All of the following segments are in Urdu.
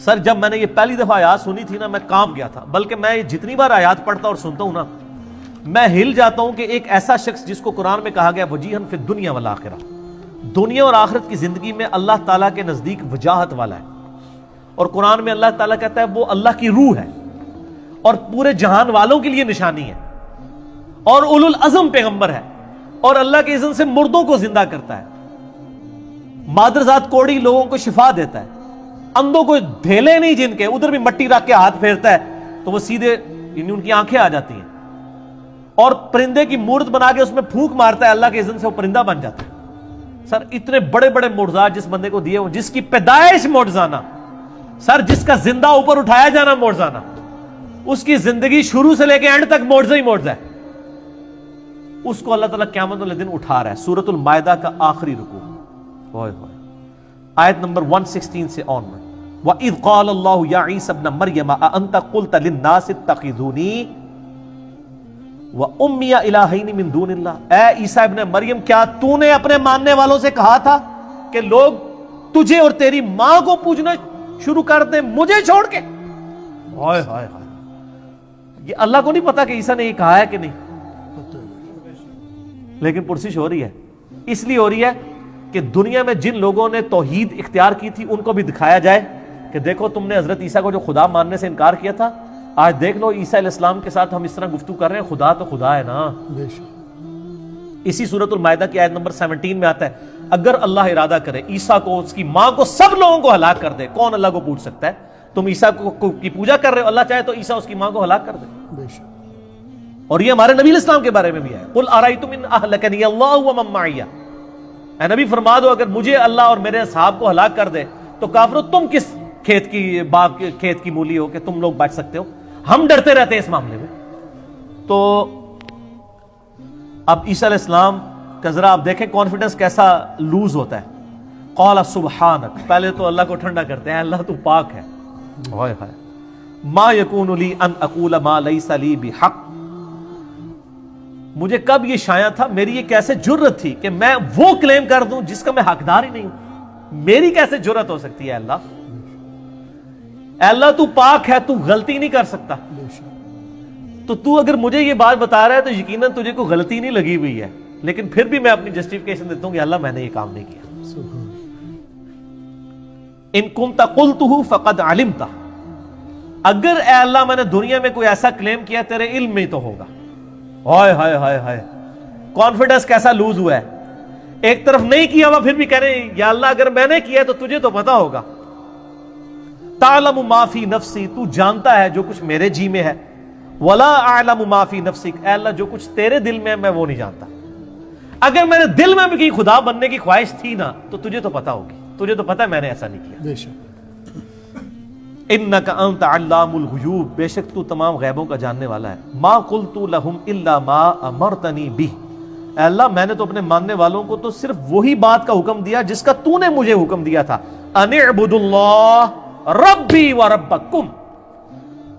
سر جب میں نے یہ پہلی دفعہ آیات سنی تھی نا میں کانپ گیا تھا، بلکہ میں جتنی بار آیات پڑھتا اور سنتا ہوں نا میں ہل جاتا ہوں کہ ایک ایسا شخص جس کو قرآن میں کہا گیا وجیہن فی الدنیا والآخرہ، دنیا اور آخرت کی زندگی میں اللہ تعالیٰ کے نزدیک وجاہت والا ہے، اور قرآن میں اللہ تعالیٰ کہتا ہے وہ اللہ کی روح ہے اور پورے جہان والوں کے لیے نشانی ہے، اور اولو العزم پیغمبر ہے، اور اللہ کے اذن سے مردوں کو زندہ کرتا ہے، مادرزاد کوڑی لوگوں کو شفا دیتا ہے، اندھوں کو دھیلے نہیں جن کے ادھر بھی مٹی رکھ کے ہاتھ پھیرتا ہے تو وہ سیدھے یعنی ان کی آنکھیں آ جاتی ہیں، اور پرندے کی مورت بنا کے اس میں پھونک مارتا ہے اللہ کے اذن سے وہ پرندہ بن جاتا ہے۔ سر اتنے بڑے بڑے معجزات جس بندے کو دیے ہوں، جس کی پیدائش معجزانہ، سر جس کا زندہ اوپر اٹھایا جانا معجزانہ، اس کی زندگی شروع سے لے کے اینڈ تک معجزہ ہی معجزہ ہے، اس کو اللہ تعالیٰ قیامت والے دن اٹھا رہا ہے۔ سورۃ المائدہ کا آخری رکوع ہوئے آیت نمبر 116 سے آن میں، وَإِذْ قَالَ اللَّهُ يَا عِيسَى ابْنَ مَرْيَمَ أَأَنْتَ قُلْتَ لِلنَّاسِ اتَّخِذُونِي وَأُمِّيَ إِلَٰهَيْنِ مِن دُونِ اللَّهِ، اے عیسیٰ ابن مریم کیا تو نے اپنے ماننے والوں سے کہا تھا کہ لوگ تجھے اور تیری ماں کو پوجنا شروع کر دیں مجھے چھوڑ کے؟ ہائے ہائے ہائے، یہ اللہ کو نہیں پتا کہ عیسیٰ نے یہ کہا ہے کہ نہیں، لیکن پرسش ہو رہی ہے، اس لیے ہو رہی ہے کہ دنیا میں جن لوگوں نے توحید اختیار کی تھی ان کو بھی دکھایا جائے کہ دیکھو تم نے حضرت عیسیٰ کو جو خدا ماننے سے انکار کیا تھا، آج دیکھ لو عیسیٰ علیہ السلام کے ساتھ ہم اس طرح گفتگو کر رہے ہیں، خدا تو خدا ہے نا۔ اسی سورۃ المائدہ کی آیت نمبر 17 میں آتا ہے اگر اللہ ارادہ کرے عیسیٰ کو اس کی ماں کو سب لوگوں کو ہلاک کر دے، کون اللہ کو پوچھ سکتا ہے؟ تم عیسیٰ کی پوجا کر رہے ہو، اللہ چاہے تو عیسیٰ اس کی ماں کو ہلاک کر دے، اور یہ ہمارے نبی علیہ السلام کے بارے میں بھی ہے، قل ارأیتم ان اہلکنی اللہ ومن معی، اے نبی فرما دو اگر مجھے اللہ اور میرے اصحاب کو ہلاک کر دے تو کافرو تم کس کھیت کی مولی ہو کہ تم لوگ بچ سکتے ہو؟ ہم ڈرتے رہتے ہیں اس معاملے میں۔ تو اب عیسیٰ علیہ السلام کا ذرا آپ دیکھیں کانفیڈنس کیسا لوز ہوتا ہے، قال سبحانک، پہلے تو اللہ کو ٹھنڈا کرتے ہیں، اللہ تو پاک ہے، ہائے ہائے، ما یکون لی ان اقول ما لیس لی بحق، مجھے کب یہ شایع تھا، میری یہ کیسے جرت تھی کہ میں وہ کلیم کر دوں جس کا میں حقدار ہی نہیں ہوں، میری کیسے جرت ہو سکتی ہے؟ اللہ اے اللہ تو پاک ہے، تو غلطی نہیں کر سکتا، تو اگر مجھے یہ بات بتا رہا ہے تو یقیناً تجھے کوئی غلطی نہیں لگی ہوئی ہے، لیکن پھر بھی میں اپنی جسٹیفیکیشن دیتا ہوں کہ اللہ میں نے یہ کام نہیں کیا۔ ان کنت قلتہ فقد علمتہ، اگر اے اللہ میں نے دنیا میں کوئی ایسا کلیم کیا تیرے علم میں تو ہوگا۔ ہائے ہائے ہائے ہائے، کانفیڈنس کیسا لوز ہوا ہے، ایک طرف نہیں کیا ہوا پھر بھی کہہ رہے ہیں یا اللہ اگر میں نے کیا تو تجھے تو پتا ہوگا، تعلم ما فی نفسی، تو جانتا ہے جو کچھ میرے جی میں ہے، ولا اعلم ما فی نفسک، اے اللہ جو کچھ تیرے دل میں ہے میں وہ نہیں جانتا، اگر میرے دل میں بھی کہیں خدا بننے کی خواہش تھی نا تو تجھے تو پتا ہوگی، تجھے تو پتا ہے میں نے ایسا نہیں کیا۔ انک انت علام الغیوب، بے شک تو تمام غیبوں کا جاننے والا ہے، ما قلت لهم الا ما امرتنی به، اے اللہ میں نے تو اپنے ماننے والوں کو تو صرف وہی بات کا حکم دیا جس کا تو نے مجھے حکم دیا تھا، ان اعبدوا اللہ ربی و ربکم،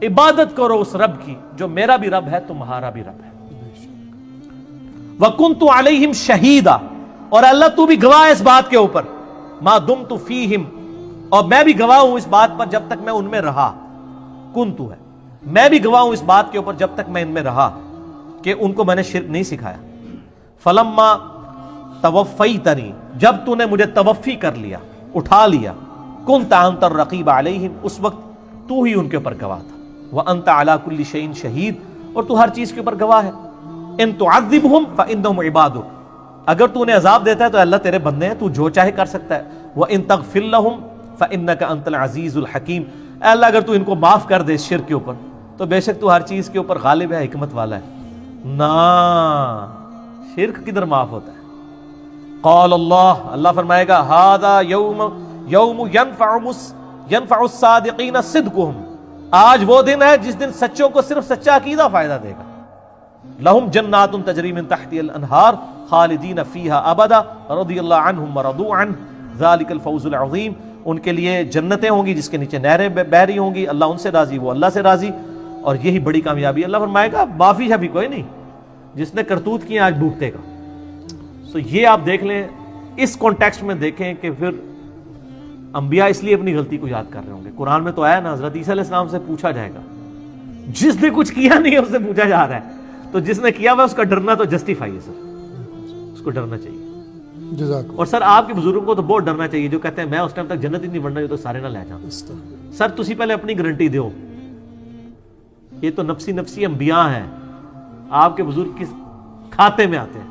عبادت کرو اس رب کی جو میرا بھی رب ہے تمہارا بھی رب ہے، وکنت علیہم شہیدا، اور اللہ تو بھی گواہ اس بات کے اوپر، ما دمت فیہم، اور میں بھی گواہ ہوں اس بات پر جب تک میں ان میں رہا، کنتو ہے میں بھی گواہ ہوں اس بات کے اوپر جب تک میں ان میں رہا کہ ان کو میں نے شرک نہیں سکھایا، فلما توفیتنی، جب تو نے مجھے توفی کر لیا اٹھا لیا، کنت انت الرقیب علیہم، اس وقت تو ہی ان کے اوپر گواہ تھا، وانت علی کل شیء شہید، اور تو ہر چیز کے اوپر گواہ ہے، ان تعذبہم فانہم عبادک، اگر تو انہیں عذاب دیتا ہے تو اللہ تیرے بندے ہیں، تو جو چاہے کر سکتا ہے، وان تغفر لہم فانک انت العزیز الحکیم، اے اللہ اگر تو ان کو معاف کر دے اس شرک کے اوپر تو بے شک تو ہر چیز کے اوپر غالب ہے، حکمت والا ہے، نا شرک کدھر معاف ہوتا ہے؟ قال اللہ فرمائے گا ھذا یوم ینفع الصادقین صدقہم، آج وہ دن ہے جس دن سچوں کو صرف سچا عقیدہ فائدہ دے گا، لہم جنات تجری من تحتها الانہار خالدین فیہا ابدا رضی اللہ عنہم ورضوا عنہ ذالک الفوز العظیم، ان کے لیے جنتیں ہوں گی جس کے نیچے نہریں بہہ رہی ہوں گی، اللہ ان سے راضی وہ اللہ سے راضی، اور یہی بڑی کامیابی۔ اللہ فرمائے گا معافی شافی کوئی نہیں، جس نے کرتوت کیے آج ڈوبتے گا۔ سو یہ آپ دیکھ لیں، اس کانٹیکسٹ میں دیکھیں کہ پھر انبیاء اس لیے اپنی غلطی کو یاد کر رہے ہوں گے. قرآن میں تو آیا نا حضرت عیسیٰ علیہ السلام سے پوچھا جائے گا, جس نے کچھ کیا نہیں ہے اس سے پوچھا جا رہا ہے, تو جس نے کیا ہوا اس کا ڈرنا تو جسٹیفائی ہے سر, اس کو ڈرنا چاہیے. اور سر آپ کے بزرگوں کو تو بہت ڈرنا چاہیے جو کہتے ہیں میں اس ٹائم تک جنت ہی نہیں بننا جو تو سارے نہ لے جاؤں. سر تسی پہلے اپنی گارنٹی دیو, یہ تو نفسی انبیاء ہیں, آپ کے بزرگ کس کھاتے میں آتے ہیں.